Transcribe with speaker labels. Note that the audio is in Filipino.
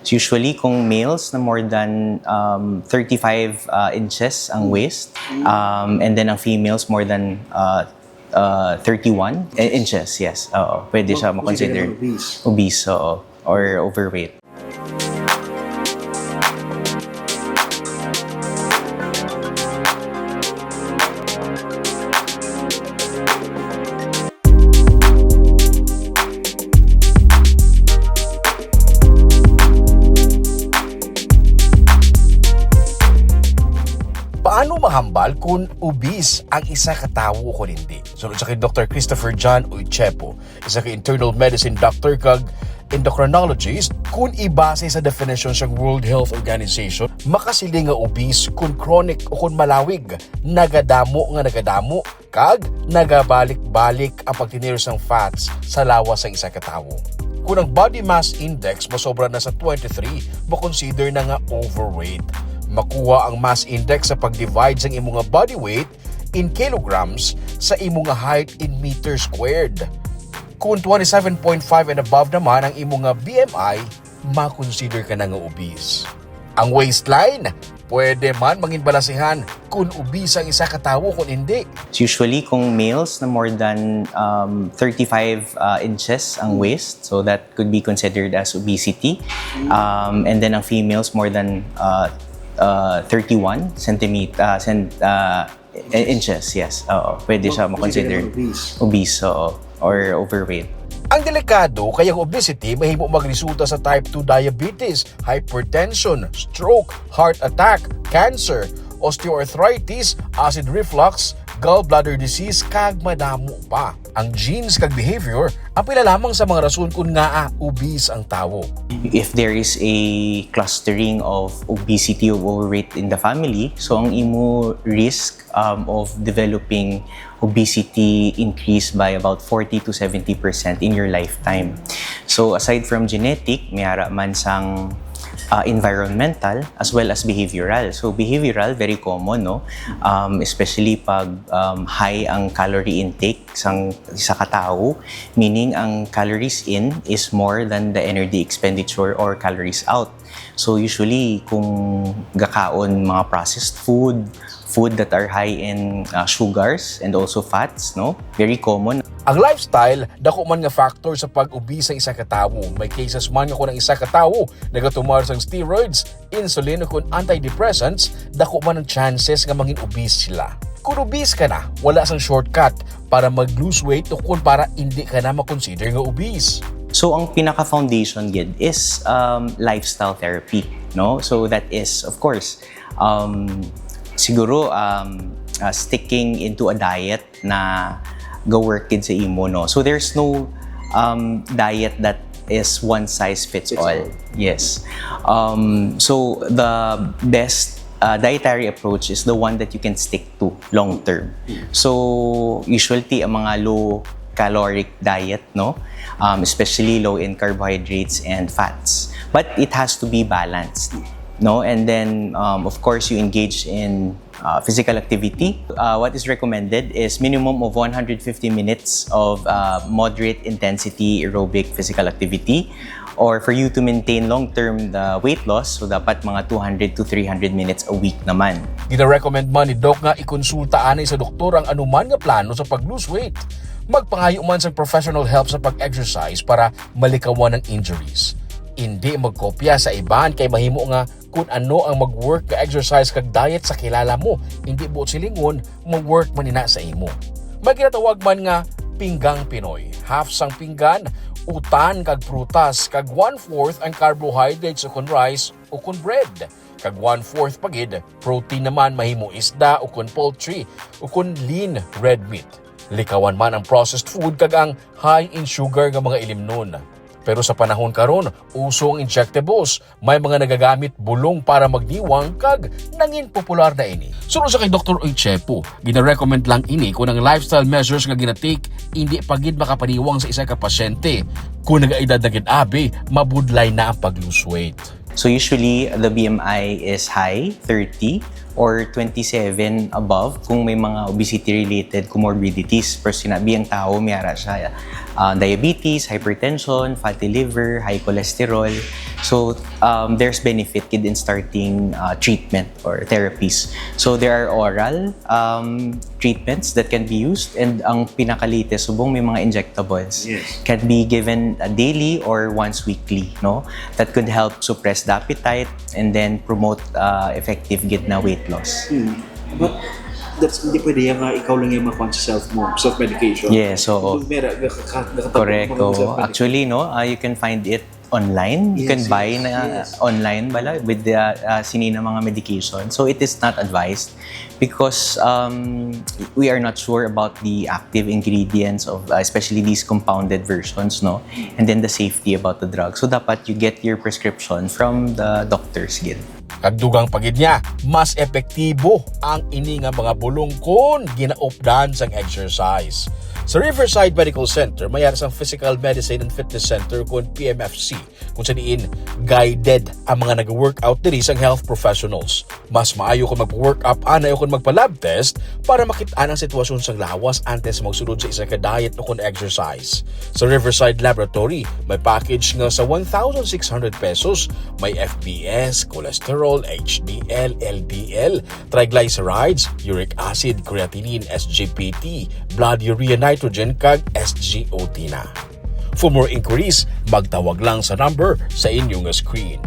Speaker 1: So usually kung males na more than 35 inches ang waist, and then ang females more than 31 inches, yes. Oo, pwede siya makonsider obese, oo, or overweight.
Speaker 2: Paano mahambal kung obese ang isa ka tawo o hindi? Sunod sa kay Dr. Christopher John Uichepo, isa ka internal medicine doctor kag endocrinologist, kung ibase sa definition sa World Health Organization, makasili nga obese kung chronic o kung malawig, nagadamo kag nagabalik-balik ang pagtiniros ng fats sa lawas sa isa ka tawo. Kung ang body mass index mosobra na sa 23, mo-consider na nga overweight. Makuha ang mass index sa pag-divide sa imong body weight in kilograms sa imong height in meters squared. Kung 27.5 and above naman ang imong BMI, ma-consider ka na nga obese. Ang waistline, pwede man mangin balasihan kung obese ang isa ka tawo kung hindi.
Speaker 1: So usually kung males na more than 35 inches ang waist, so that could be considered as obesity. And then ang females more than 31 inches, yes. Oo, pwede siya makonsider obese, oo, or overweight.
Speaker 2: Ang delikado kaya ang obesity mahimo magresulta sa type 2 diabetes, hypertension, stroke, heart attack, cancer, osteoarthritis, acid reflux, gallbladder disease kag madamo pa. Ang genes kag behavior ang pila lamang sa mga rason kung nga obese ang tawo.
Speaker 1: If there is a clustering of obesity or overweight in the family, so ang imo risk of developing obesity increase by about 40 to 70% in your lifetime. So aside from genetic, mayara man sang environmental as well as behavioral. So behavioral, very common, no? Especially pag high ang calorie intake sang isa ka tawo, meaning ang calories in is more than the energy expenditure or calories out. So usually kung gakaon mga processed food that are high in sugars and also fats, no? Very common.
Speaker 2: Ang lifestyle, dako man nga factor sa pag-obese sa isa ka tawo. May cases man nga kung ang isa ka tawo nagatumar sang steroids, insulin o kung antidepressants, dako man ang chances nga mangin obese sila. Kung obese ka na, wala sang shortcut para mag-lose weight o kung para hindi ka na makonsider nga obese.
Speaker 1: So ang pinaka-foundation gid is lifestyle therapy, no? So that is, of course, siguro sticking into a diet na go-work sa imo, no? So there's no diet that is one size fits all. Yes. So the best dietary approach is the one that you can stick to long term. So usually ang mga low caloric diet, no? Especially low in carbohydrates and fats. But it has to be balanced, no? And then of course you engage in physical activity. What is recommended is minimum of 150 minutes of moderate intensity aerobic physical activity, or for you to maintain long-term the weight loss, so dapat mga 200 to 300 minutes a week naman.
Speaker 2: Gina-recommend man ni Doc nga ikonsulta anay sa doktor ang anuman nga plano sa pag-lose weight. Magpangayo man sa professional help sa pag-exercise para malikawan ng injuries. Hindi magkopya sa iban kay mahimo nga kung ano ang mag-work ka exercise kag diet sa kilala mo. Hindi buot silingon, mag-work man ina sa imo. May ginatawag man nga pinggang Pinoy. Half sang pinggan, utan kag prutas, kag 1/4 ang carbohydrates o kun rice o kun bread. Kag 1/4 pagid, protein naman mahimo isda o kun poultry o kun lean red meat. Likawan man ang processed food kag ang high in sugar nga mga ilimnon. Pero sa panahon karon, uso ang injectables. May mga nagagamit bulong para magdiwang kag nangin popular na ini. Sunod sa kay Dr. Uichepo, gina-recommend lang ini kung ang lifestyle measures nga ginatake hindi pagid makapaniwang sa isa ka pasyente. Kung nagaedad na gid abi, mabudlay na ang pag-lose weight.
Speaker 1: So usually the BMI is high, 30, or 27 above kung may mga obesity-related comorbidities. Pero sinabi ang tao, mayara siya diabetes, hypertension, fatty liver, high cholesterol. So, there's benefit in starting treatment or therapies. So, there are oral treatments that can be used, and ang pinaka-latest, subong may mga injectables.
Speaker 3: Yes.
Speaker 1: Can be given daily or once weekly, no? That could help suppress the appetite and then promote effective gid na weight loss.
Speaker 3: But that's hindi pwede yung ikaw lang yung makuha sa self-medication.
Speaker 1: Yes, so correct. Oh, actually, no, you can find it online. You can buy online bala with the sinina mga medication. So it is not advised because we are not sure about the active ingredients of especially these compounded versions, no, and then the safety about the drug. So dapat you get your prescription from the doctor's gid.
Speaker 2: Kagdugang pagid niya, mas epektibo ang ini nga mga bulong kon ginaupdan sang exercise. Sa Riverside Medical Center, mayroon sang Physical Medicine and Fitness Center kung PMFC, kung saan guided ang mga nag-workout diri sang health professionals. Mas maayo kung mag-workout anayo kung magpa-lab test para makitaan ang sitwasyon sang lawas antes magsulod sa isa ka diet o kung exercise. Sa Riverside Laboratory, may package nga sa 1,600 pesos, may FBS, cholesterol, HDL, LDL, triglycerides, uric acid, creatinine, SGPT, blood urea nitrogen kag SGOT na. For more inquiries, magtawag lang sa number sa inyong screen.